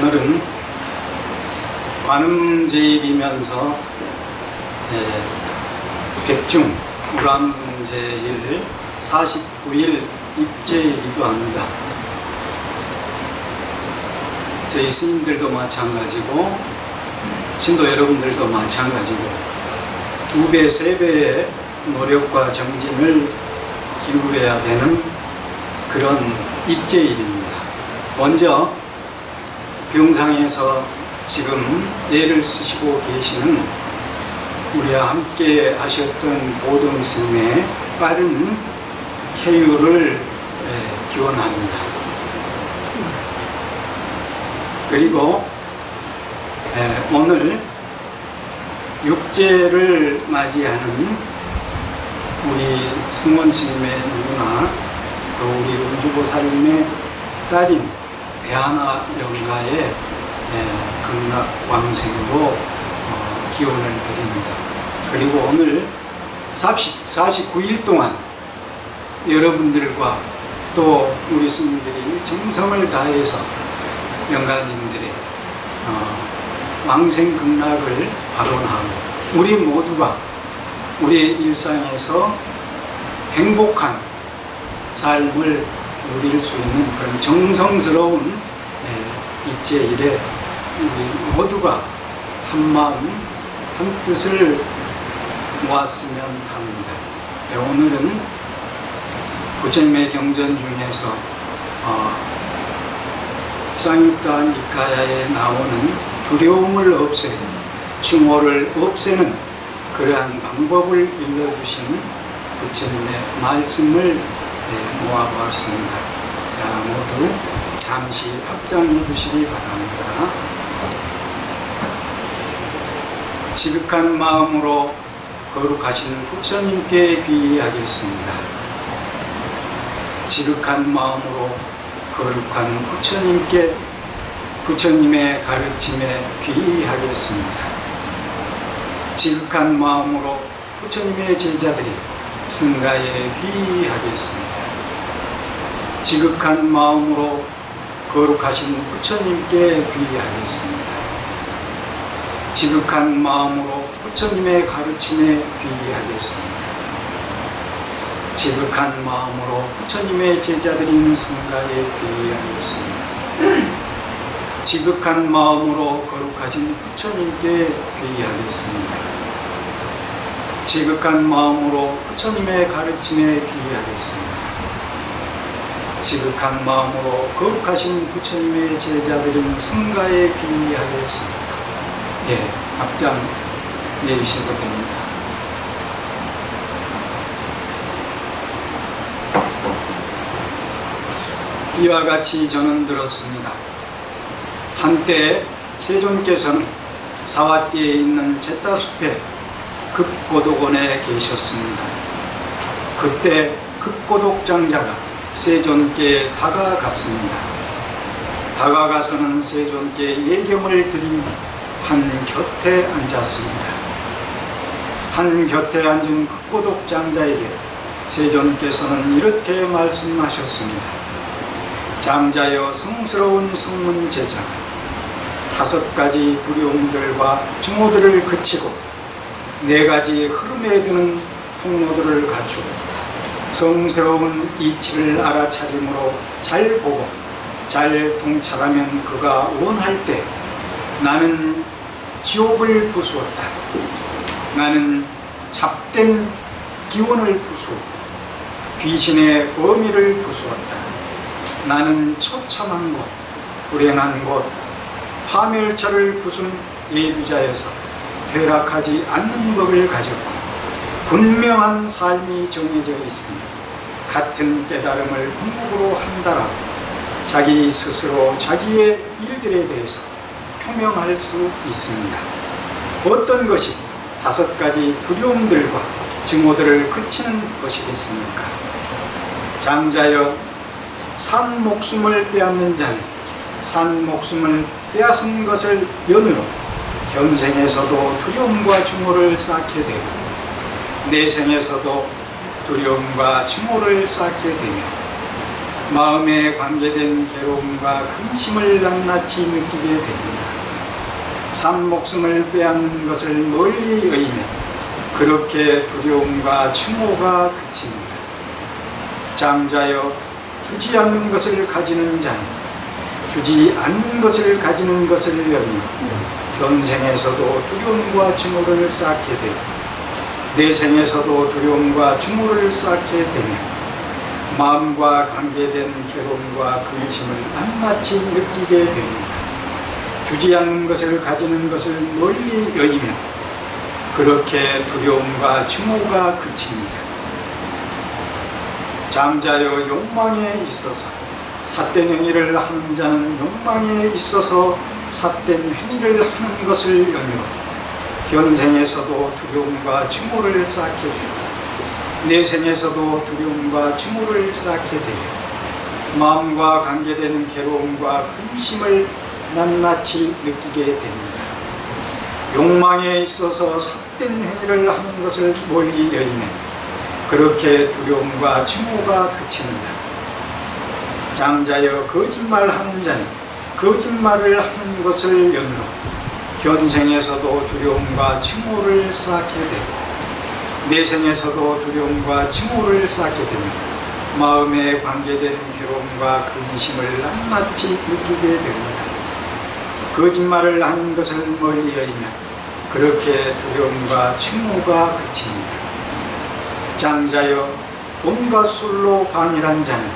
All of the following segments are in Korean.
오늘은 관음제일이면서 백중 우람제일 49일 입제일이기도 합니다. 저희 스님들도 마찬가지고 신도 여러분들도 마찬가지고 2배, 3배의 노력과 정진을 기울여야 되는 그런 입제일입니다. 먼저 병상에서 지금 애를 쓰시고 계시는 우리와 함께 하셨던 보동 스님의 빠른 쾌유를 기원합니다. 그리고 오늘 육제를 맞이하는 우리 승원 스님의 누나 또 우리 운주보살님의 딸인 배하나 영가의 극락왕생으로 기원을 드립니다. 그리고 오늘 49일 동안 여러분들과 또 우리 스님들이 정성을 다해서 영가님들의 왕생 극락을 발언하고 우리 모두가 우리의 일상에서 행복한 삶을 누릴 수 있는 그런 정성스러운 입제일에 우리 모두가 한마음 한뜻을 모았으면 합니다. 오늘은 부처님의 경전 중에서 쌍육다 니카야에 나오는 두려움을 없애고 증오를 없애는 그러한 방법을 일러주신 부처님의 말씀을 모아보았습니다. 자, 모두 잠시 합장해 주시기 바랍니다. 지극한 마음으로 거룩하신 부처님께 귀의하겠습니다. 지극한 마음으로 거룩한 부처님께 부처님의 가르침에 귀의하겠습니다. 지극한 마음으로 부처님의 제자들이 승가에 귀의하겠습니다. 지극한 마음으로 거룩하신 부처님께 귀의하겠습니다. 지극한 마음으로 부처님의 가르침에 귀의하겠습니다. 지극한 마음으로 부처님의 제자들인 승가에 귀의하겠습니다. 지극한 마음으로 거룩하신 부처님께 귀의하겠습니다. 지극한 마음으로 부처님의 가르침에 귀의하겠습니다. 지극한 마음으로 거룩하신 부처님의 제자들인 승가에 귀의하겠습니다. 합장 내리셔도 됩니다. 이와 같이 저는 들었습니다. 한때 세존께서는 사와띠에 있는 제따숲에 급고독원에 계셨습니다. 그때 급고독장자가 세존께 다가갔습니다. 다가가서는 세존께 예경을 드린 한 곁에 앉았습니다. 한 곁에 앉은 급고독장자에게 세존께서는 이렇게 말씀하셨습니다. 잠자여 성스러운 성문제자가 5가지 두려움들과 증오들을 그치고 4가지 흐름에 드는 통로들을 갖추고 성스러운 이치를 알아차림으로 잘 보고 잘 통찰하면 그가 원할 때 나는 지옥을 부수었다. 나는 잡된 기원을 부수었고 귀신의 범위를 부수었다. 나는 처참한 곳, 불행한 곳, 파멸처를 부순 예류자여서 퇴락하지 않는 법을 가졌고 분명한 삶이 정해져 있으며 같은 깨달음을 궁극으로 한다라고 자기 스스로 자기의 일들에 대해서 표명할 수 있습니다. 어떤 것이 5가지 두려움들과 증오들을 그치는 것이겠습니까? 잠자여 산 목숨을 빼앗는 자는 산 목숨을 빼앗은 것을 연으로 현생에서도 두려움과 증오를 쌓게 되고 내생에서도 두려움과 증오를 쌓게 되며 마음에 관계된 괴로움과 근심을 낱낱이 느끼게 됩니다. 산 목숨을 빼앗는 것을 멀리 여의며 그렇게 두려움과 추모가 그칩니다. 장자여, 주지 않는 것을 가지는 자는 주지 않는 것을 가지는 것을 여며 현생에서도 두려움과 추모를 쌓게 되고 내생에서도 두려움과 추모를 쌓게 되며 마음과 관계된 괴로움과 근심을 낱낱이 느끼게 됩니다. 주지 않는 것을 가지는 것을 멀리 여의며 그렇게 두려움과 추모가 그칩니다. 장자여, 욕망에 있어서 삿된 행위를 하는 자는 욕망에 있어서 삿된 행위를 하는 것을 연유로 현생에서도 두려움과 추모를 쌓게 되고 내생에서도 두려움과 추모를 쌓게 되며 마음과 관계된 괴로움과 근심을 낱낱이 느끼게 됩니다. 욕망에 있어서 삿된 행위를 하는 것을 멀리 여의며 그렇게 두려움과 추모가 그칩니다. 장자여, 거짓말하는 자는 거짓말을 하는 것을 연으로 현생에서도 두려움과 추모를 쌓게 되고 내생에서도 두려움과 추모를 쌓게 되며 마음에 관계된 괴로움과 근심을 낱낱이 느끼게 됩니다. 거짓말을 하는 것을 멀리 여의며 그렇게 두려움과 추모가 그칩니다. 장자여, 온갖 술로 방일한 자는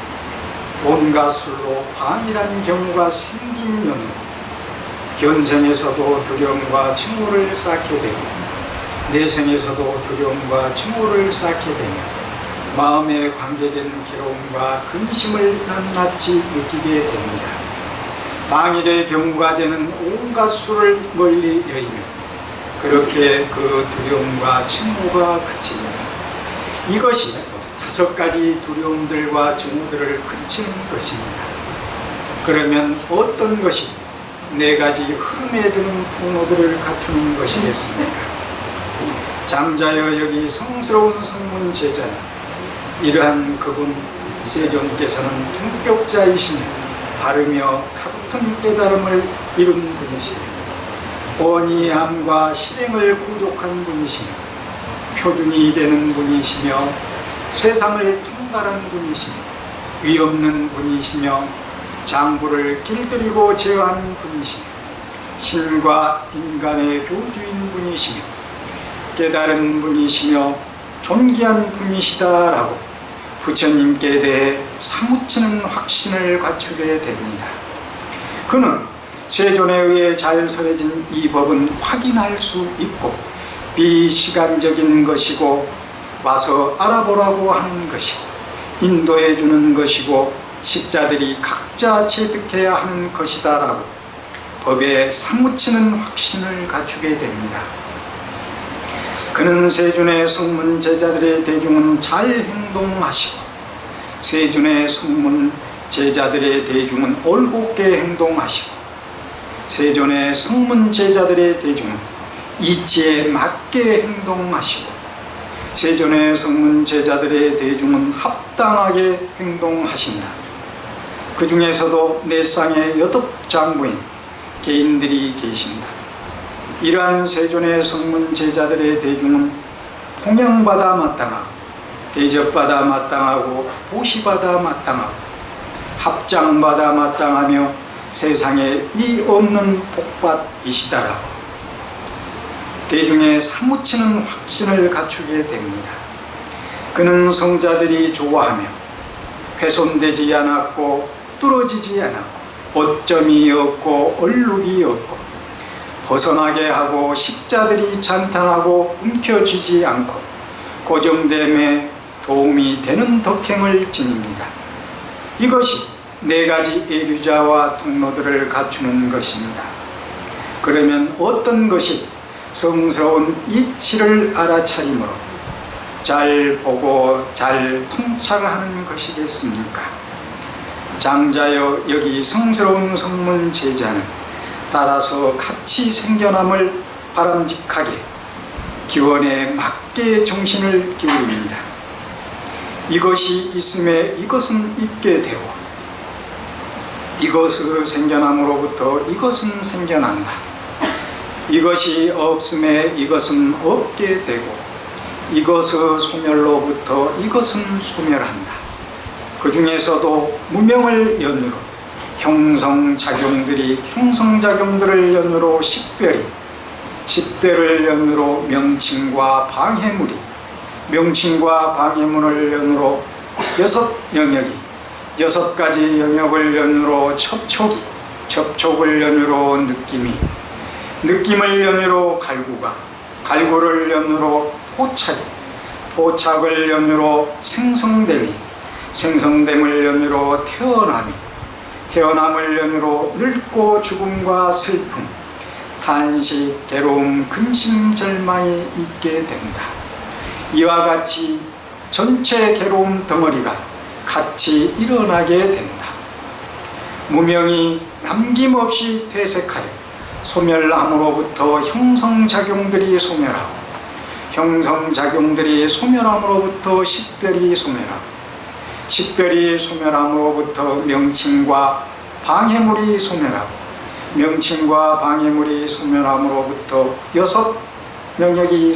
온갖 술로 방일한 경우가 생긴 연으로 현생에서도 두려움과 추모를 쌓게 되고 내생에서도 두려움과 추모를 쌓게 되며 마음에 관계된 괴로움과 근심을 낱낱이 느끼게 됩니다. 방일의 경우가 되는 온갖 수를 멀리 여의며 그렇게 그 두려움과 추모가 그칩니다. 이것이 5가지 두려움들과 증오들을 그치는 것입니다. 그러면 어떤 것이 4가지 흐름에 드는 통로들을 갖추는 것이겠습니까? 장자여, 여기 성스러운 성문 제자는 이러한 그분 세존께서는 품격자이시며 바르며 같은 깨달음을 이룬 분이시며 원이함과 실행을 구족한 분이시며 표준이 되는 분이시며 세상을 통달한 분이시며 위없는 분이시며 장부를 길들이고 제어하는 분이시며 신과 인간의 교주인 분이시며 깨달은 분이시며 존귀한 분이시다라고 부처님께 대해 사무치는 확신을 갖추게 됩니다. 그는 세존에 의해 잘 설해진 이 법은 확인할 수 있고 비시간적인 것이고 와서 알아보라고 하는 것이고 인도해 주는 것이고 식자들이 각자 체득해야 하는 것이다 라고 법에 사무치는 확신을 갖추게 됩니다. 그는 세존의 성문 제자들의 대중은 잘 행동하시고 세존의 성문 제자들의 대중은 올곧게 행동하시고 세존의 성문 제자들의 대중은 이치에 맞게 행동하시고 세존의 성문 제자들의 대중은 합당하게 행동하신다. 그 중에서도 내 쌍의 8장부인 개인들이 계신다. 이러한 세존의 성문 제자들의 대중은 공양받아 마땅하고 대접받아 마땅하고 보시받아 마땅하고 합장받아 마땅하며 세상에 이 없는 복받이시다라고 대중의 사무치는 확신을 갖추게 됩니다. 그는 성자들이 좋아하며 훼손되지 않았고 뚫어지지 않았고 오점이 없고 얼룩이 없고 벗어나게 하고 식자들이 찬탄하고 움켜쥐지 않고 고정됨에 도움이 되는 덕행을 지닙니다. 이것이 4가지 예류자와 통로들을 갖추는 것입니다. 그러면 어떤 것이 성스러운 이치를 알아차림으로 잘 보고 잘 통찰하는 것이겠습니까? 장자여, 여기 성스러운 성문 제자는 따라서 같이 생겨남을 바람직하게 기원에 맞게 정신을 기울입니다. 이것이 있음에 이것은 있게 되고 이것의 생겨남으로부터 이것은 생겨난다. 이것이 없음에 이것은 없게 되고 이것의 소멸로부터 이것은 소멸한다. 그 중에서도 무명을 연유로 형성작용들을 연유로 식별을 연유로 명칭과 방해물이, 명칭과 방해물을 연유로 여섯 가지 영역을 연유로 접촉을 연유로 느낌을 연유로 갈구를 연유로 포착을 연유로 생성됨을 연유로 태어남을 연유로 늙고 죽음과 슬픔, 탄식, 괴로움, 근심, 절망이 있게 된다. 이와 같이 전체 괴로움 덩어리가 같이 일어나게 된다. 무명이 남김없이 퇴색하여 소멸함으로부터 형성작용들이 소멸하고 형성작용들이 소멸함으로부터 식별이 소멸함으로부터 명칭과 방해물이 소멸함으로부터 여섯 영역이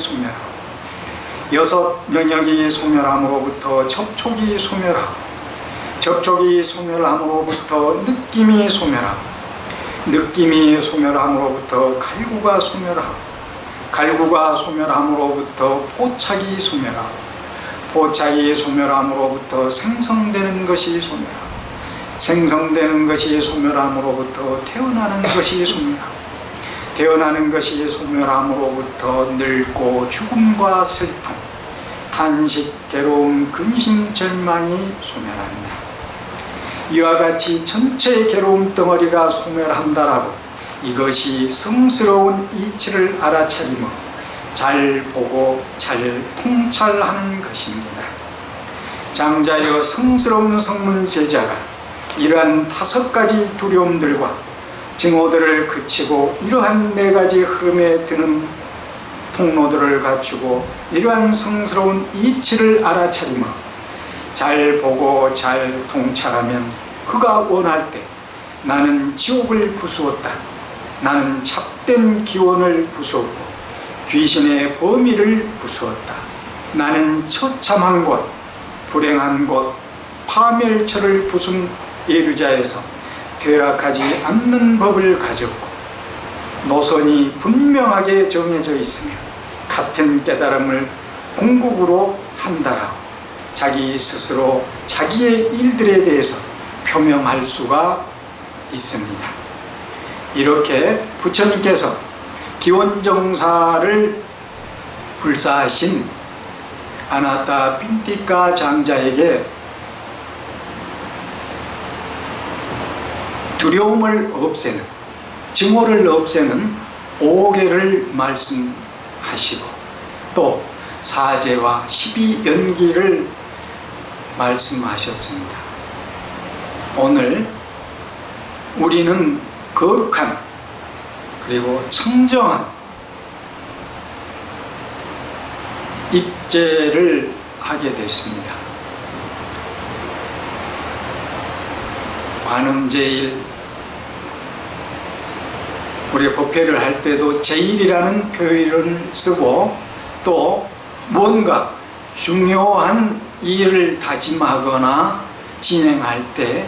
소멸함으로부터 접촉이 소멸함으로부터 느낌이 소멸함으로부터 갈구가 소멸함으로부터 포착이 소멸함으로부터 생성되는 것이 소멸함으로부터 태어나는 것이 소멸함으로부터 늙고 죽음과 슬픔, 탄식, 괴로움, 근심, 절망이 소멸한다. 이와 같이 전체의 괴로움 덩어리가 소멸한다라고 이것이 성스러운 이치를 알아차리며 잘 보고 잘 통찰하는 것입니다. 장자여 성스러운 성문 제자가 이러한 5가지 두려움들과 증오들을 그치고 이러한 4가지 흐름에 드는 통로들을 갖추고 이러한 성스러운 이치를 알아차리며 잘 보고 잘 통찰하면 그가 원할 때 나는 지옥을 부수었다. 나는 참된 기원을 부수었고 귀신의 범위를 부수었다. 나는 처참한 곳, 불행한 곳, 파멸처를 부순 예류자에서 퇴락하지 않는 법을 가졌고 노선이 분명하게 정해져 있으며 같은 깨달음을 궁극으로 한다라고 자기 스스로 자기의 일들에 대해서 표명할 수가 있습니다. 이렇게 부처님께서 기원정사를 불사하신 아나타 핀티카 장자에게 두려움을 없애는, 증오를 없애는 5개를 말씀하시고 또 사제와 12연기를 말씀하셨습니다. 오늘 우리는 거룩한 그리고 청정한 입제를 하게 됐습니다. 관음제일, 우리 법회를 할 때도 제일이라는 표현을 쓰고 또 뭔가 중요한 일을 다짐하거나 진행할 때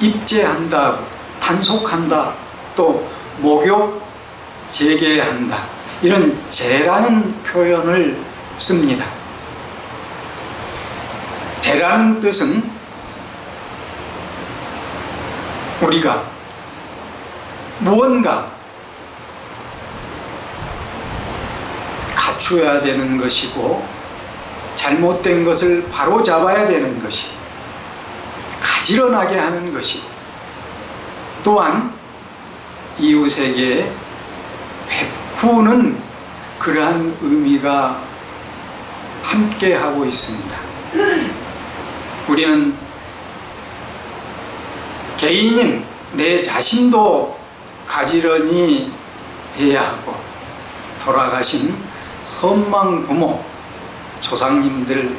입제한다, 단속한다, 또 목욕 재개한다, 이런 제라는 표현을 씁니다. 제라는 뜻은 우리가 무언가 갖춰야 되는 것이고 잘못된 것을 바로잡아야 되는 것이고 가지런하게 하는 것이고 또한 이웃에게 베푸는 그러한 의미가 함께 하고 있습니다. 우리는 개인인 내 자신도 가지런히 해야 하고 돌아가신 선망 부모, 조상님들까지도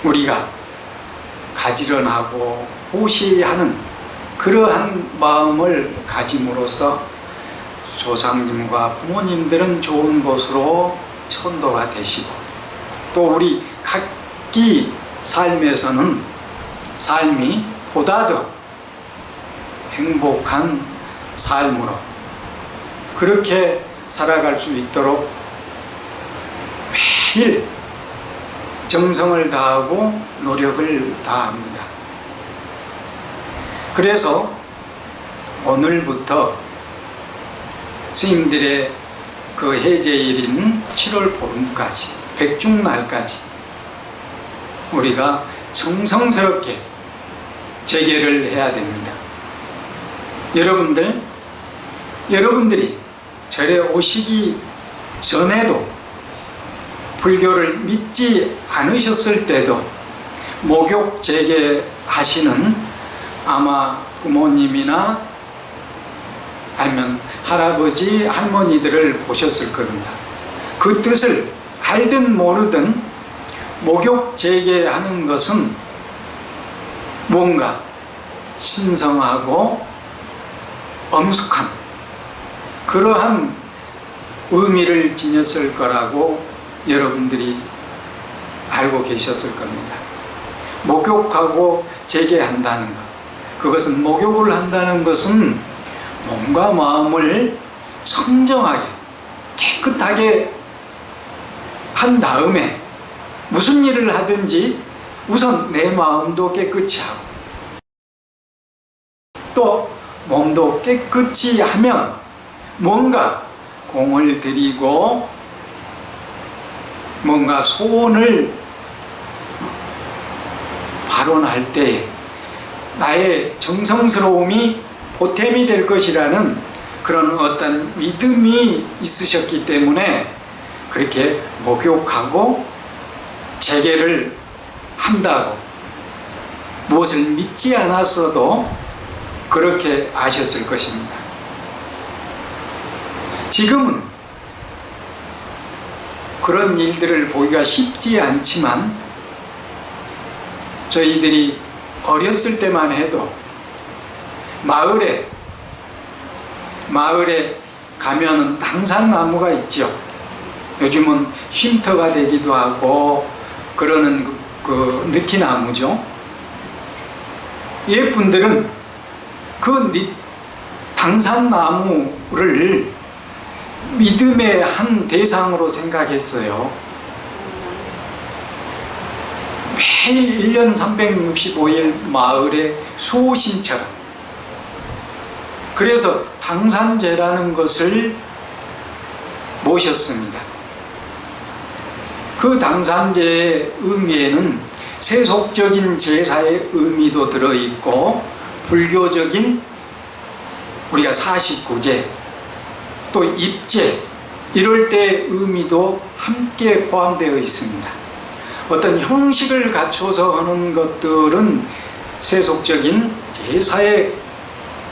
우리가 가지런하고 보시하는 그러한 마음을 가짐으로써 조상님과 부모님들은 좋은 곳으로 천도가 되시고, 또 우리 각기 삶에서는 삶이 보다 더 행복한 삶으로 그렇게 살아갈 수 있도록 매일 정성을 다하고 노력을 다합니다. 그래서 오늘부터 스님들의 그 해제일인 7월 보름까지, 백중날까지 우리가 정성스럽게 재개를 해야 됩니다. 여러분들이 절에 오시기 전에도 불교를 믿지 않으셨을 때도 목욕 재개하시는 아마 부모님이나 아니면 할아버지, 할머니들을 보셨을 겁니다. 그 뜻을 알든 모르든 목욕 재개하는 것은 뭔가 신성하고 엄숙한 그러한 의미를 지녔을 거라고 여러분들이 알고 계셨을 겁니다. 목욕하고 재개한다는 것, 그것은 목욕을 한다는 것은 몸과 마음을 청정하게 깨끗하게 한 다음에 무슨 일을 하든지 우선 내 마음도 깨끗이 하고 또 몸도 깨끗이 하면 뭔가 공을 들이고 뭔가 소원을 발언할 때 나의 정성스러움이 보탬이 될 것이라는 그런 어떤 믿음이 있으셨기 때문에 그렇게 목욕하고 재개를 한다고, 무엇을 믿지 않았어도 그렇게 아셨을 것입니다. 지금은 그런 일들을 보기가 쉽지 않지만 저희들이 어렸을 때만 해도 마을에 가면은 당산나무가 있죠. 요즘은 쉼터가 되기도 하고 그러는 그 느티나무죠. 옛분들은 그 당산나무를 믿음의 한 대상으로 생각했어요. 매일 1년 365일 마을의 수호신처럼. 그래서 당산제라는 것을 모셨습니다. 그 당산제의 의미에는 세속적인 제사의 의미도 들어있고 불교적인 우리가 49제 또 입제 이럴 때 의미도 함께 포함되어 있습니다. 어떤 형식을 갖춰서 하는 것들은 세속적인 제사의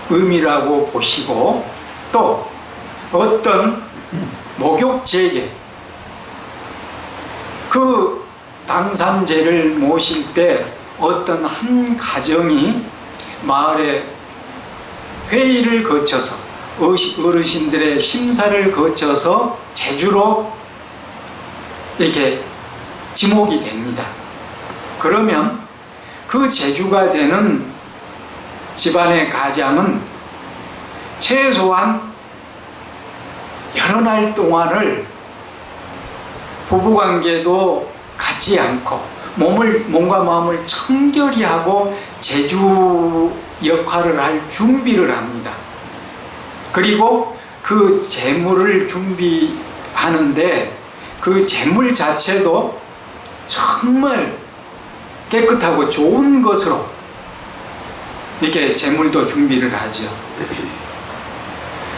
의미라고 보시고, 또 어떤 목욕제계, 그 당산제를 모실 때 어떤 한 가정이 마을에 회의를 거쳐서 어르신들의 심사를 거쳐서 제주로 이렇게 지목이 됩니다. 그러면 그 제주가 되는 집안의 가장은 최소한 여러 날 동안을 부부관계도 갖지 않고 몸과 마음을 청결히 하고 제주 역할을 할 준비를 합니다. 그리고 그 제물을 준비하는데 그 제물 자체도 정말 깨끗하고 좋은 것으로 이렇게 제물도 준비를 하죠.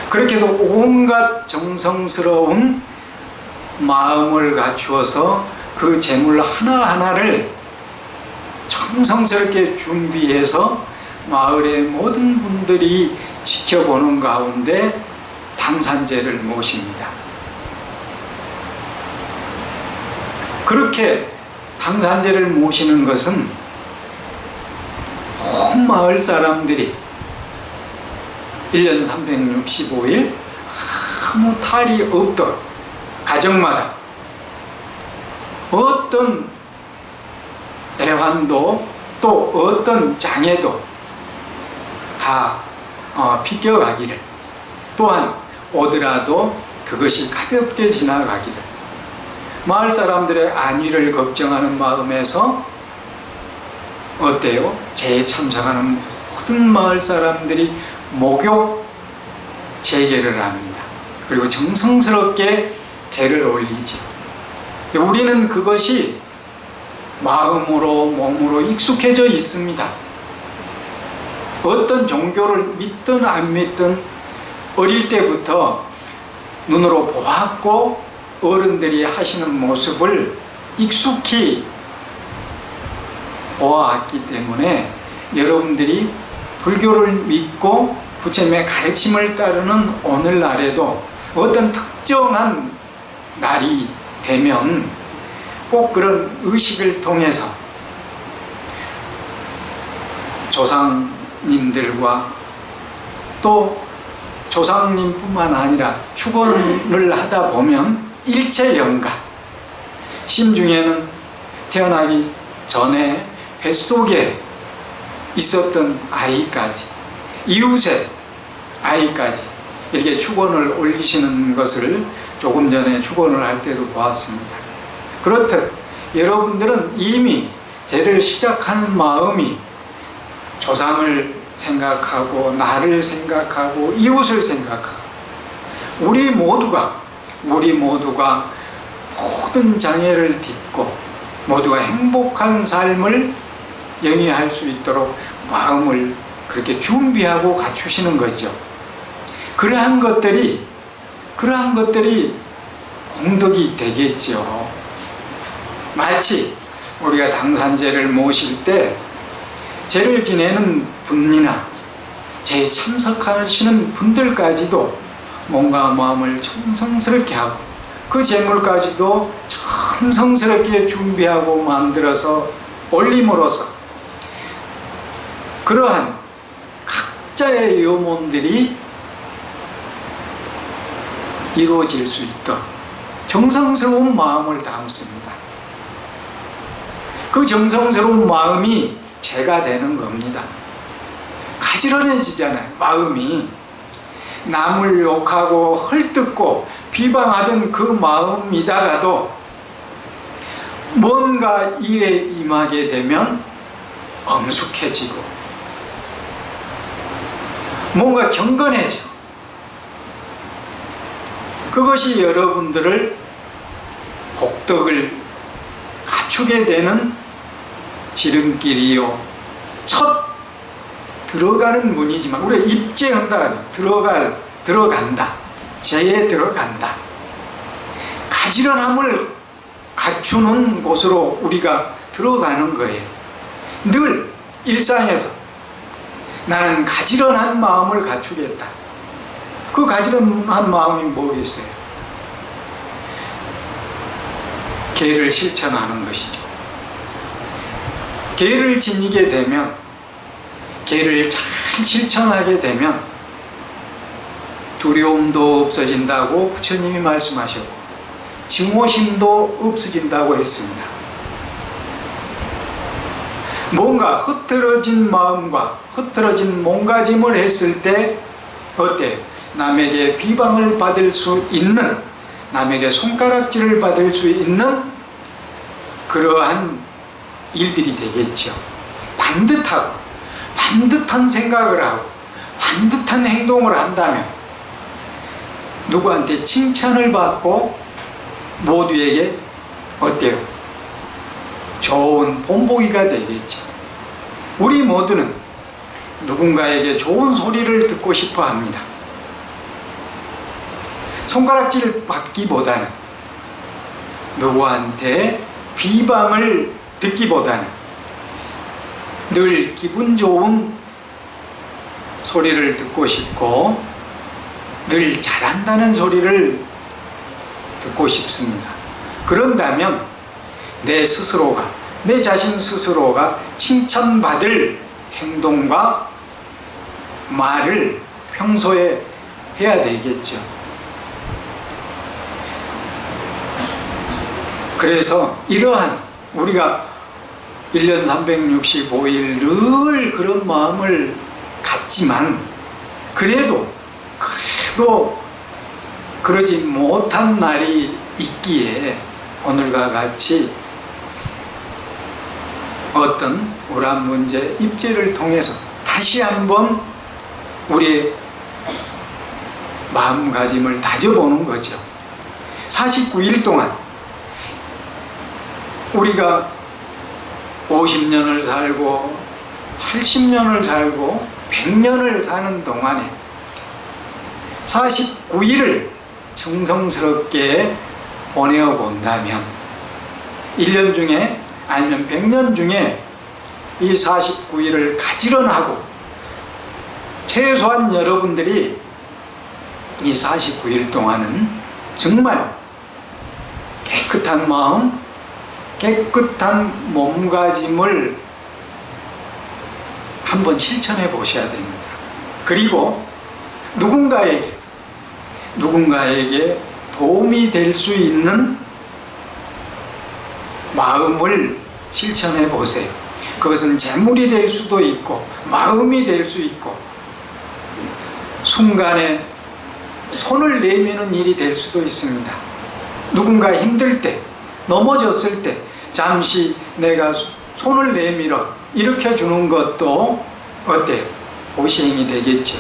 그렇게 해서 온갖 정성스러운 마음을 갖추어서 그 제물 하나하나를 정성스럽게 준비해서 마을의 모든 분들이 지켜보는 가운데 당산제를 모십니다. 그렇게 당산제를 모시는 것은 온 마을 사람들이 1년 365일 아무 탈이 없도록 가정마다 어떤 애환도 또 어떤 장애도 다 비껴가기를, 또한 오더라도 그것이 가볍게 지나가기를, 마을 사람들의 안위를 걱정하는 마음에서 어때요? 제에 참석하는 모든 마을 사람들이 목욕 재개를 합니다. 그리고 정성스럽게 제를 올리죠. 우리는 그것이 마음으로 몸으로 익숙해져 있습니다. 어떤 종교를 믿든 안 믿든 어릴 때부터 눈으로 보았고 어른들이 하시는 모습을 익숙히 보아왔기 때문에 여러분들이 불교를 믿고 부처님의 가르침을 따르는 오늘날에도 어떤 특정한 날이 되면 꼭 그런 의식을 통해서 조상님들과 또 조상님뿐만 아니라 축원을 하다 보면 일체연가, 심중에는 태어나기 전에 뱃속에 있었던 아이까지, 이웃의 아이까지 이렇게 축원을 올리시는 것을 조금 전에 축원을 할 때도 보았습니다. 그렇듯 여러분들은 이미 제를 시작하는 마음이 조상을 생각하고 나를 생각하고 이웃을 생각하고 우리 모두가 모든 장애를 딛고 모두가 행복한 삶을 영위할 수 있도록 마음을 그렇게 준비하고 갖추시는 거죠. 그러한 것들이 공덕이 되겠죠. 마치 우리가 당산제를 모실 때 제를 지내는 분이나 제에 참석하시는 분들까지도 몸과 마음을 정성스럽게 하고 그 제물까지도 정성스럽게 준비하고 만들어서 올림으로써 그러한 각자의 염원들이 이루어질 수 있도록 정성스러운 마음을 담습니다. 그 정성스러운 마음이 제가 되는 겁니다. 가지런해지잖아요. 마음이 남을 욕하고 헐뜯고 비방하던 그 마음이다가도 뭔가 일에 임하게 되면 엄숙해지고 뭔가 경건해져. 그것이 여러분들을 복덕을 갖추게 되는 지름길이요. 첫 들어가는 문이지만 우리가 입제한다. 들어간다. 제에 들어간다. 가지런함을 갖추는 곳으로 우리가 들어가는 거예요. 늘 일상에서 나는 가지런한 마음을 갖추겠다. 그 가지런한 마음이 뭐겠어요? 계를 실천하는 것이죠. 계를 지니게 되면, 계를 잘 실천하게 되면 두려움도 없어진다고 부처님이 말씀하셨고 증오심도 없어진다고 했습니다. 뭔가 흐트러진 마음과 흐트러진 몸가짐을 했을 때 어때요? 남에게 비방을 받을 수 있는, 남에게 손가락질을 받을 수 있는 그러한 일들이 되겠죠. 반듯한 생각을 하고 반듯한 행동을 한다면 누구한테 칭찬을 받고 모두에게 어때요? 좋은 본보기가 되겠죠. 우리 모두는 누군가에게 좋은 소리를 듣고 싶어 합니다. 손가락질 받기보다는 누구한테 비방을 듣기보다는 늘 기분 좋은 소리를 듣고 싶고 늘 잘한다는 소리를 듣고 싶습니다. 그런다면 내 자신 스스로가 칭찬받을 행동과 말을 평소에 해야 되겠죠. 그래서 이러한 우리가 1년 365일 늘 그런 마음을 갖지만 그래도 그러지 못한 날이 있기에 오늘과 같이 어떤 우란 문제 입제를 통해서 다시 한번 우리의 마음가짐을 다져보는 거죠. 49일 동안 우리가 50년을 살고 80년을 살고 100년을 사는 동안에 49일을 정성스럽게 보내어 본다면 1년 중에 아니면 100년 중에 이 49일을 가지런하고 최소한 여러분들이 이 49일 동안은 정말 깨끗한 마음, 깨끗한 몸가짐을 한번 실천해 보셔야 됩니다. 그리고 누군가에게 도움이 될 수 있는 마음을 실천해 보세요. 그것은 재물이 될 수도 있고 마음이 될 수 있고 순간에 손을 내미는 일이 될 수도 있습니다. 누군가 힘들 때, 넘어졌을 때 잠시 내가 손을 내밀어 일으켜 주는 것도 어때요? 보시행이 되겠죠.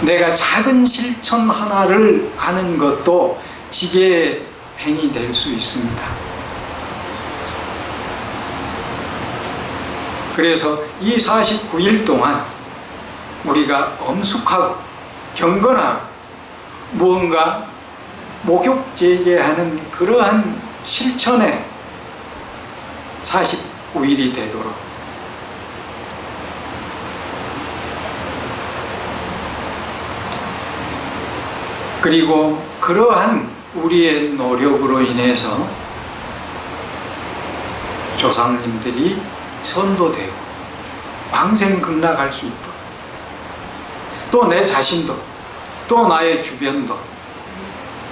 내가 작은 실천 하나를 하는 것도 지게행이 될 수 있습니다. 그래서 이 49일 동안 우리가 엄숙하고 경건하고 무언가 목욕제계하는 그러한 실천의 49일이 되도록 그리고 그러한 우리의 노력으로 인해서 조상님들이 선도되고 왕생극락할 수 있도록 또 내 자신도 또 나의 주변도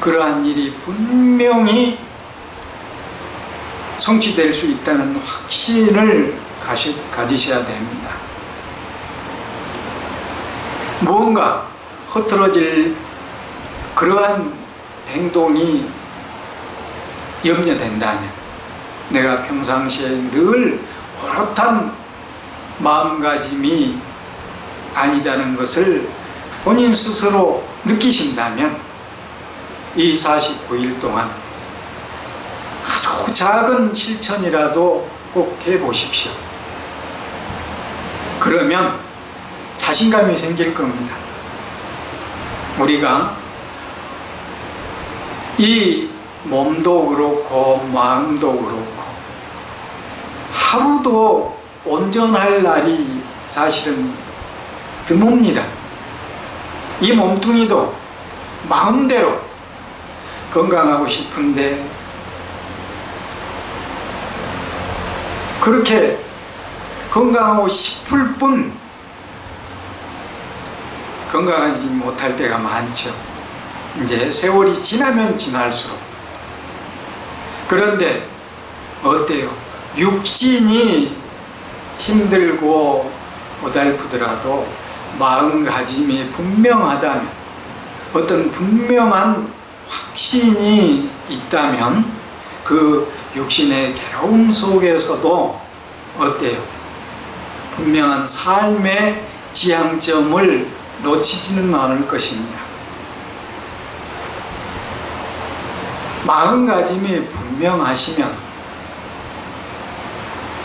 그러한 일이 분명히 성취될 수 있다는 확신을 가지셔야 됩니다. 무언가 흐트러질 그러한 행동이 염려된다면 내가 평상시에 늘 호롯한 마음가짐이 아니다는 것을 본인 스스로 느끼신다면 이 49일 동안 아주 작은 실천이라도 꼭 해보십시오. 그러면 자신감이 생길 겁니다. 우리가 이 몸도 그렇고 마음도 그렇고 하루도 온전할 날이 사실은 드뭅니다. 이 몸뚱이도 마음대로 건강하고 싶은데 그렇게 건강하고 싶을 뿐 건강하지 못할 때가 많죠. 이제 세월이 지나면 지날수록. 그런데 어때요? 육신이 힘들고 고달프더라도 마음가짐이 분명하다면 어떤 분명한 확신이 있다면 그 육신의 괴로움 속에서도 어때요? 분명한 삶의 지향점을 놓치지는 않을 것입니다. 마음가짐이 분명하시면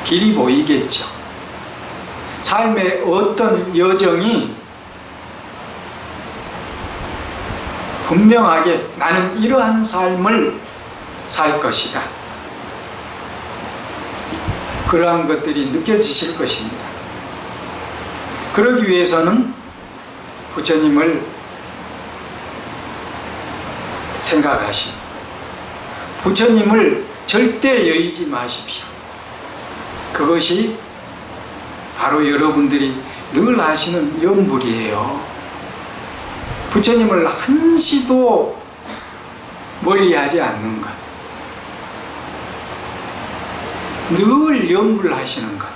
길이 보이겠죠. 삶의 어떤 여정이 분명하게 나는 이러한 삶을 살 것이다. 그러한 것들이 느껴지실 것입니다. 그러기 위해서는 부처님을 생각하시고 부처님을 절대 여의지 마십시오. 그것이 바로 여러분들이 늘 하시는 염불이에요. 부처님을 한시도 멀리하지 않는 것, 늘 염불하시는 것.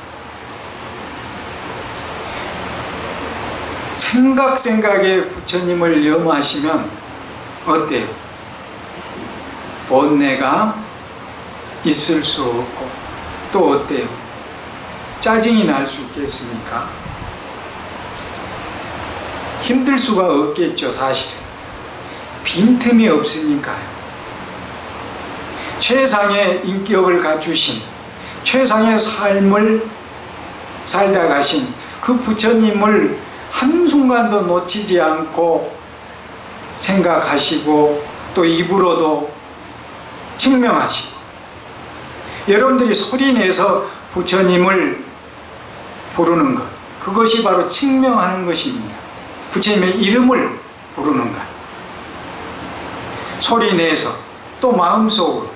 생각에 부처님을 염하시면 어때요? 본내가 있을 수 없고, 또 어때요? 짜증이 날 수 있겠습니까? 힘들 수가 없겠죠, 사실은. 빈틈이 없으니까요. 최상의 인격을 갖추신, 최상의 삶을 살다 가신 그 부처님을 한순간도 놓치지 않고 생각하시고 또 입으로도 증명하시고, 여러분들이 소리내서 부처님을 부르는 것, 그것이 바로 증명하는 것입니다. 부처님의 이름을 부르는 것. 소리내서 또 마음속으로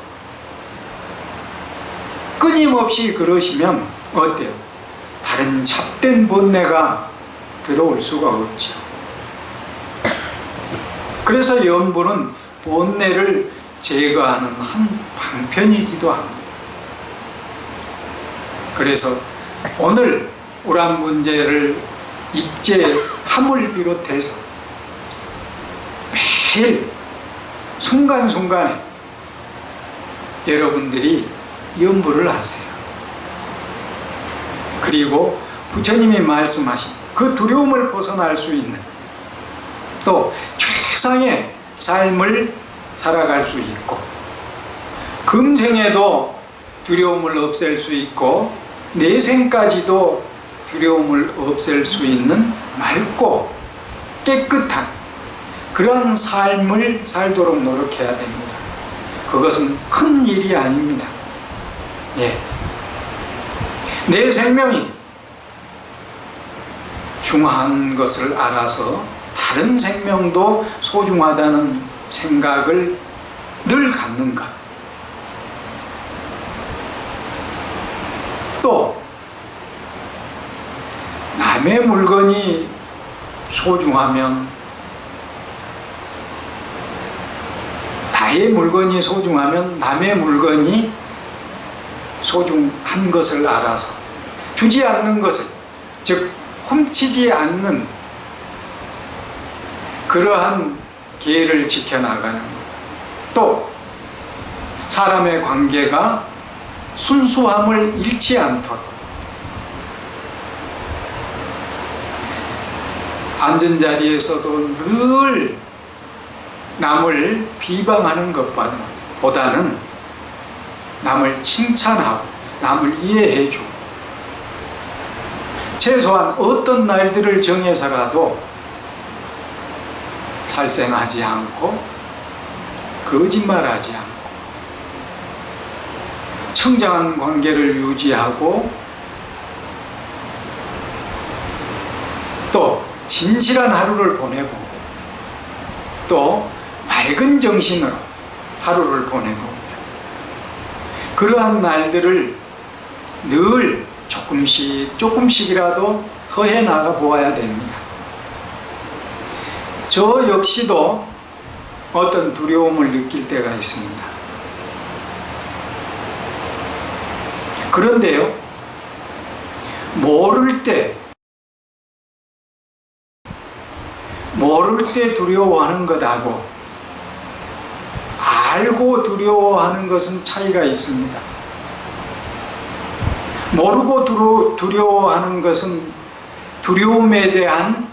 끊임없이 그러시면 어때요? 다른 잡된 본내가 들어올 수가 없죠. 그래서 염불은 본내를 제거하는 한 방편이기도 합니다. 그래서 오늘 우란 문제를 입제함을 비롯해서 매일 순간순간에 여러분들이 염불을 하세요. 그리고 부처님이 말씀하신 그 두려움을 벗어날 수 있는, 또 최상의 삶을 살아갈 수 있고, 금생에도 두려움을 없앨 수 있고 내생까지도 두려움을 없앨 수 있는 맑고 깨끗한 그런 삶을 살도록 노력해야 됩니다. 그것은 큰 일이 아닙니다. 예. 내 생명이 중요한 것을 알아서 다른 생명도 소중하다는 생각을 늘 갖는 것. 또 남의 물건이 소중하면, 나의 물건이 소중하면 남의 물건이 소중한 것을 알아서 주지 않는 것을, 즉 훔치지 않는 그러한 계를 지켜나가는 것. 또 사람의 관계가 순수함을 잃지 않도록 앉은 자리에서도 늘 남을 비방하는 것보다는 남을 칭찬하고 남을 이해해주고, 최소한 어떤 날들을 정해서라도 살생하지 않고 거짓말하지 않고 청정한 관계를 유지하고, 또 진실한 하루를 보내보고, 또 맑은 정신으로 하루를 보내보고, 그러한 날들을 늘 조금씩이라도 더해 나가 보아야 됩니다. 저 역시도 어떤 두려움을 느낄 때가 있습니다. 그런데요, 모를 때 두려워하는 것하고 알고 두려워하는 것은 차이가 있습니다. 모르고 두려워하는 것은 두려움에 대한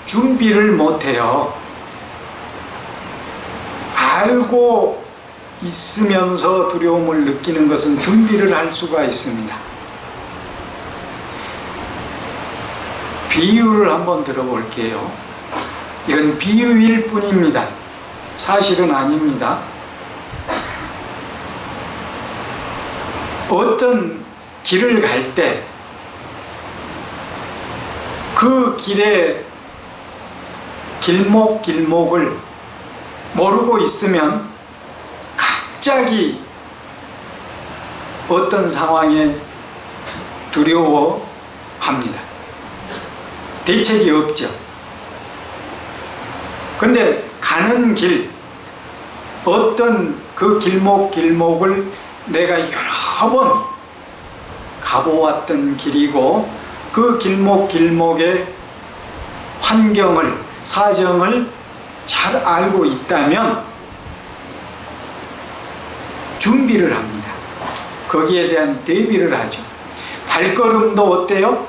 준비를 못해요. 알고 있으면서 두려움을 느끼는 것은 준비를 할 수가 있습니다. 비유를 한번 들어볼게요. 이건 비유일 뿐입니다. 사실은 아닙니다. 어떤 길을 갈 때 그 길의 길목을 모르고 있으면 갑자기 어떤 상황에 두려워 합니다. 대책이 없죠. 근데 가는 길, 어떤 그 길목을 내가 여러 번 가보았던 길이고 그 길목의 환경을, 사정을 잘 알고 있다면 준비를 합니다. 거기에 대한 대비를 하죠. 발걸음도 어때요?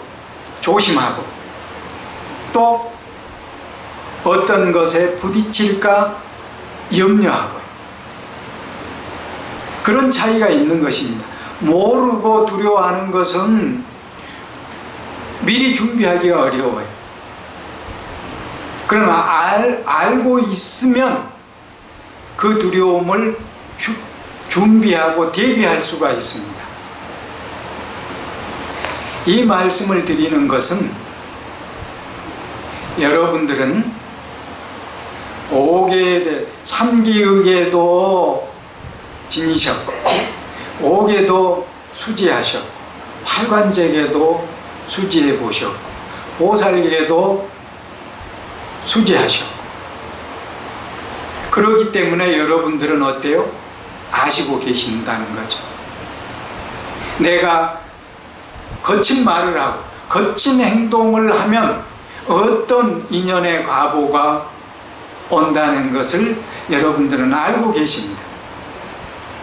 조심하고, 또 어떤 것에 부딪힐까 염려하고, 그런 차이가 있는 것입니다. 모르고 두려워하는 것은 미리 준비하기가 어려워요. 그러나 알고 있으면 그 두려움을 준비하고 대비할 수가 있습니다. 이 말씀을 드리는 것은 여러분들은 5계에 3기의계도 지니셨고 5계도 수지하셨고 8관제계도 수지해 보셨고 보살계도 수지하셨고, 그렇기 때문에 여러분들은 어때요? 아시고 계신다는 거죠. 내가 거친 말을 하고 거친 행동을 하면 어떤 인연의 과보가 온다는 것을 여러분들은 알고 계십니다.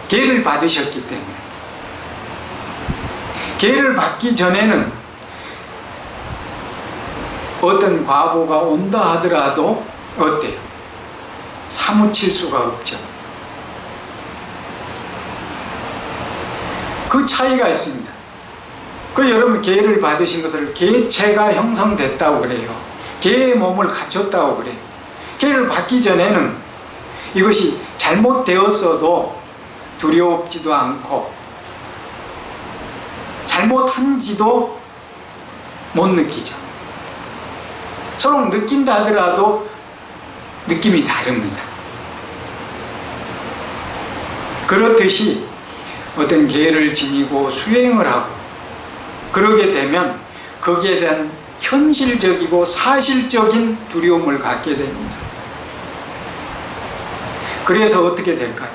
계를 받으셨기 때문에. 계를 받기 전에는 어떤 과보가 온다 하더라도 어때요? 사무칠 수가 없죠. 그 차이가 있습니다. 그 여러분 계를 받으신 것을 계체가 형성됐다고 그래요. 계의 몸을 갖췄다고 그래요. 계를 받기 전에는 이것이 잘못되었어도 두려웁지도 않고 잘못한지도 못 느끼죠. 서로 느낀다 하더라도 느낌이 다릅니다. 그렇듯이 어떤 계를 지니고 수행을 하고 그러게 되면 거기에 대한 현실적이고 사실적인 두려움을 갖게 됩니다. 그래서 어떻게 될까요?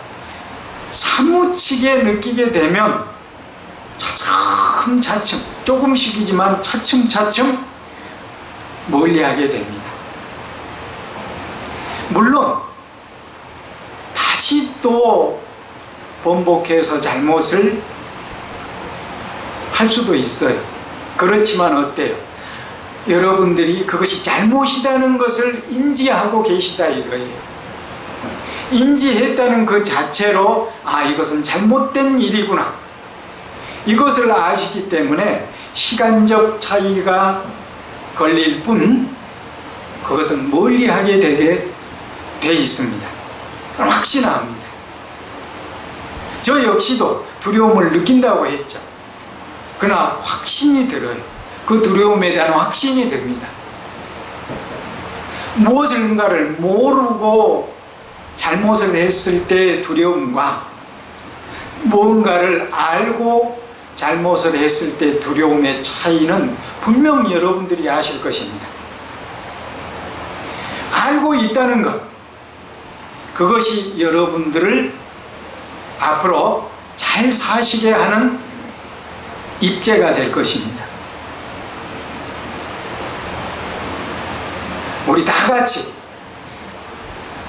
사무치게 느끼게 되면 차츰차츰, 조금씩이지만 차츰차츰 멀리하게 됩니다. 물론 다시 또 번복해서 잘못을 할 수도 있어요. 그렇지만 어때요? 여러분들이 그것이 잘못이라는 것을 인지하고 계시다 이거예요. 인지했다는 그 자체로 이것은 잘못된 일이구나, 이것을 아시기 때문에 시간적 차이가 걸릴 뿐 그것은 멀리하게 되게 돼 있습니다. 확신합니다. 저 역시도 두려움을 느낀다고 했죠. 그러나 확신이 들어요. 그 두려움에 대한 확신이 듭니다. 무엇인가를 모르고 잘못을 했을 때의 두려움과 무언가를 알고 잘못을 했을 때 두려움의 차이는 분명히 여러분들이 아실 것입니다. 알고 있다는 것, 그것이 여러분들을 앞으로 잘 사시게 하는 입재가 될 것입니다. 우리 다 같이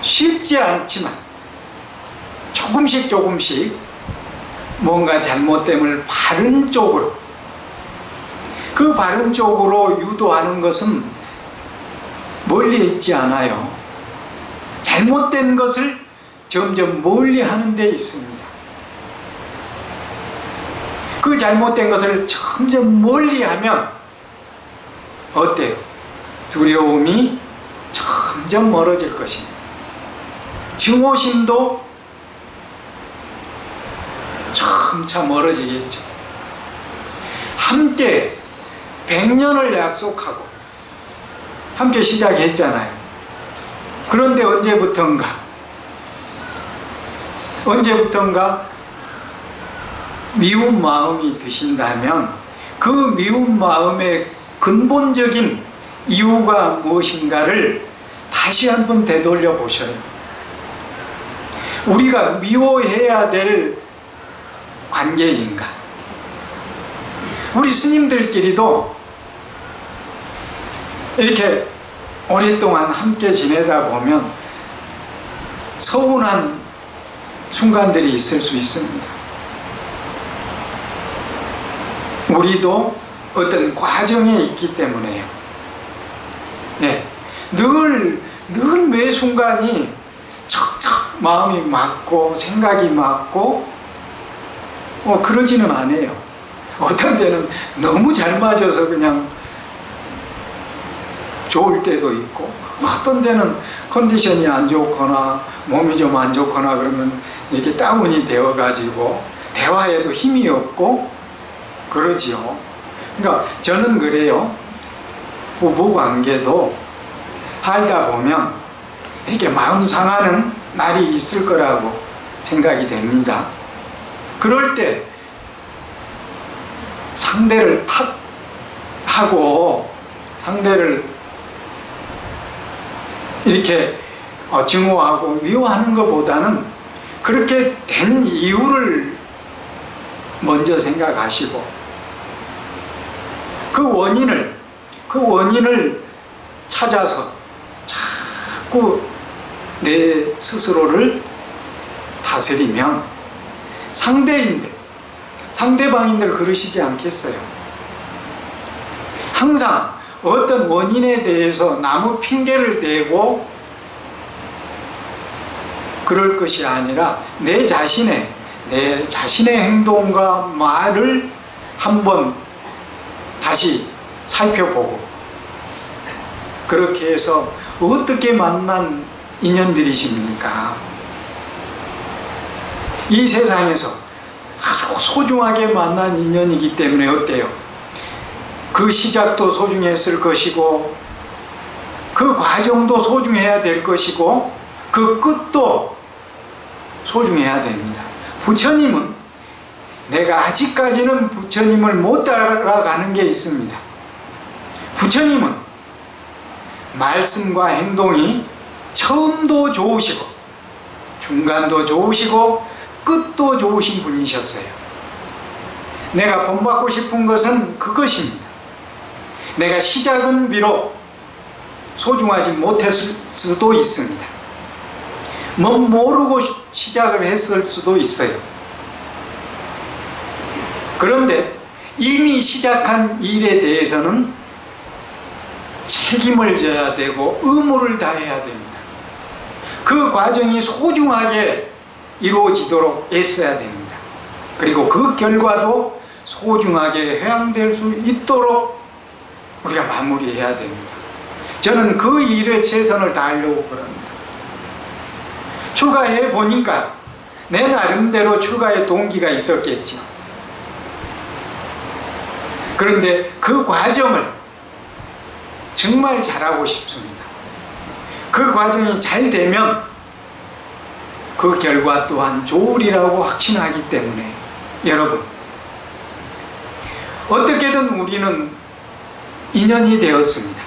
쉽지 않지만 조금씩 뭔가 잘못됨을 바른 쪽으로, 그 바른 쪽으로 유도하는 것은 멀리 있지 않아요. 잘못된 것을 점점 멀리 하는 데 있습니다. 그 잘못된 것을 점점 멀리 하면 어때요? 두려움이 점점 멀어질 것입니다. 증오심도 점차 멀어지겠죠. 함께 100년을 약속하고 함께 시작했잖아요. 그런데 언제부턴가 미운 마음이 드신다면 그 미운 마음의 근본적인 이유가 무엇인가를 다시 한번 되돌려 보셔요. 우리가 미워해야 될 관계인가? 우리 스님들끼리도 이렇게 오랫동안 함께 지내다 보면 서운한 순간들이 있을 수 있습니다. 우리도 어떤 과정에 있기 때문에요. 네. 늘 매 순간이 척척 마음이 맞고 생각이 맞고 그러지는 않아요. 어떤 때는 너무 잘 맞아서 그냥 좋을 때도 있고, 어떤 때는 컨디션이 안 좋거나 몸이 좀 안 좋거나 그러면 이렇게 다운이 되어 가지고 대화에도 힘이 없고 그러지요. 그러니까 저는 그래요. 부부관계도 살다 보면 이렇게 마음 상하는 날이 있을 거라고 생각이 됩니다. 그럴 때 상대를 탓하고 상대를 이렇게 증오하고 미워하는 것보다는 그렇게 된 이유를 먼저 생각하시고 그 원인을 찾아서 자꾸 내 스스로를 다스리면 상대방인들 그러시지 않겠어요? 항상 어떤 원인에 대해서 남의 핑계를 대고 그럴 것이 아니라 내 자신의 행동과 말을 한번 다시 살펴보고 그렇게 해서 어떻게 만난 인연들이십니까? 이 세상에서 아주 소중하게 만난 인연이기 때문에 어때요? 그 시작도 소중했을 것이고 그 과정도 소중해야 될 것이고 그 끝도 소중해야 됩니다. 부처님은 내가 아직까지는 부처님을 못 따라가는 게 있습니다. 부처님은 말씀과 행동이 처음도 좋으시고 중간도 좋으시고 끝도 좋으신 분이셨어요. 내가 본받고 싶은 것은 그것입니다. 내가 시작은 비록 소중하지 못했을 수도 있습니다. 모르고 시작을 했을 수도 있어요. 그런데 이미 시작한 일에 대해서는 책임을 져야 되고 의무를 다해야 됩니다. 그 과정이 소중하게 이루어지도록 애써야 됩니다. 그리고 그 결과도 소중하게 회양될 수 있도록 우리가 마무리해야 됩니다. 저는 그 일에 최선을 다하려고 그럽니다. 출가해 보니까 내 나름대로 출가의 동기가 있었겠죠. 그런데 그 과정을 정말 잘하고 싶습니다. 그 과정이 잘 되면 그 결과 또한 좋으리라고 확신하기 때문에 여러분 어떻게든 우리는 인연이 되었습니다.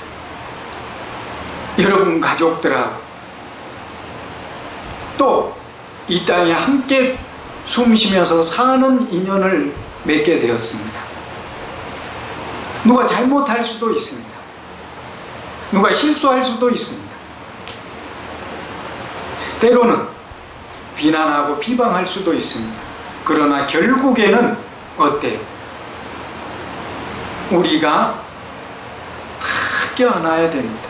여러분 가족들하고 또 이 땅에 함께 숨쉬면서 사는 인연을 맺게 되었습니다. 누가 잘못할 수도 있습니다. 누가 실수할 수도 있습니다. 때로는 비난하고 비방할 수도 있습니다. 그러나 결국에는 어때요? 우리가 다 껴안아야 됩니다.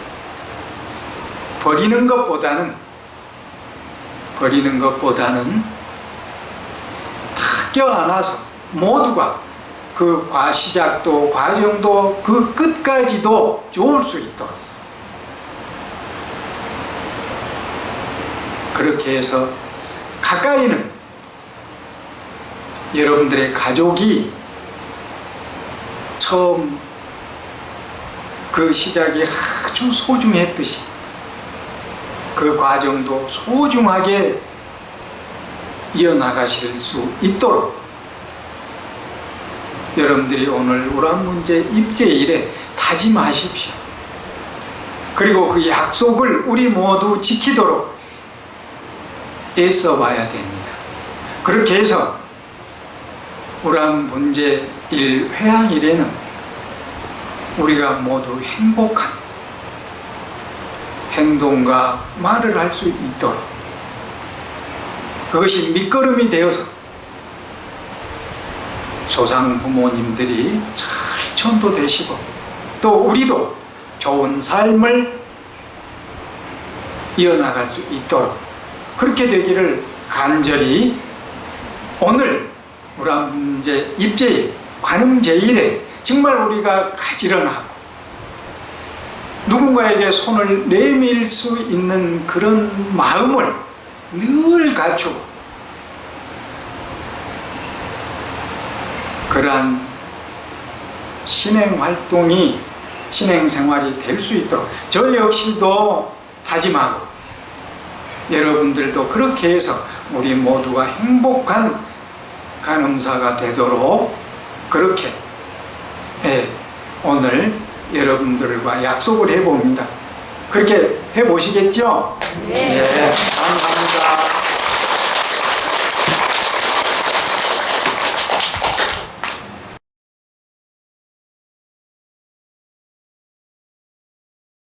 버리는 것보다는 다 껴안아서 모두가 그 시작도 과정도 그 끝까지도 좋을 수 있도록 그렇게 해서 가까이는 여러분들의 가족이 처음 그 시작이 아주 소중했듯이 그 과정도 소중하게 이어나가실 수 있도록 여러분들이 오늘 우란문제 입제일에 다짐하십시오. 그리고 그 약속을 우리 모두 지키도록 애써봐야 됩니다. 그렇게 해서 우란문제 1 회향일에는 우리가 모두 행복한 행동과 말을 할 수 있도록, 그것이 밑거름이 되어서 조상 부모님들이 잘 전도되시고 또 우리도 좋은 삶을 이어나갈 수 있도록 그렇게 되기를 간절히 오늘 우란문제 입제일 관음제일에 정말 우리가 가지런하고 누군가에게 손을 내밀 수 있는 그런 마음을 늘 갖추고 그러한 신행활동이 신행생활이 될 수 있도록 저 역시도 다짐하고 여러분들도 그렇게 해서 우리 모두가 행복한 간음사가 되도록 그렇게 오늘 여러분들과 약속을 해봅니다. 그렇게 해보시겠죠? 네. 감사합니다.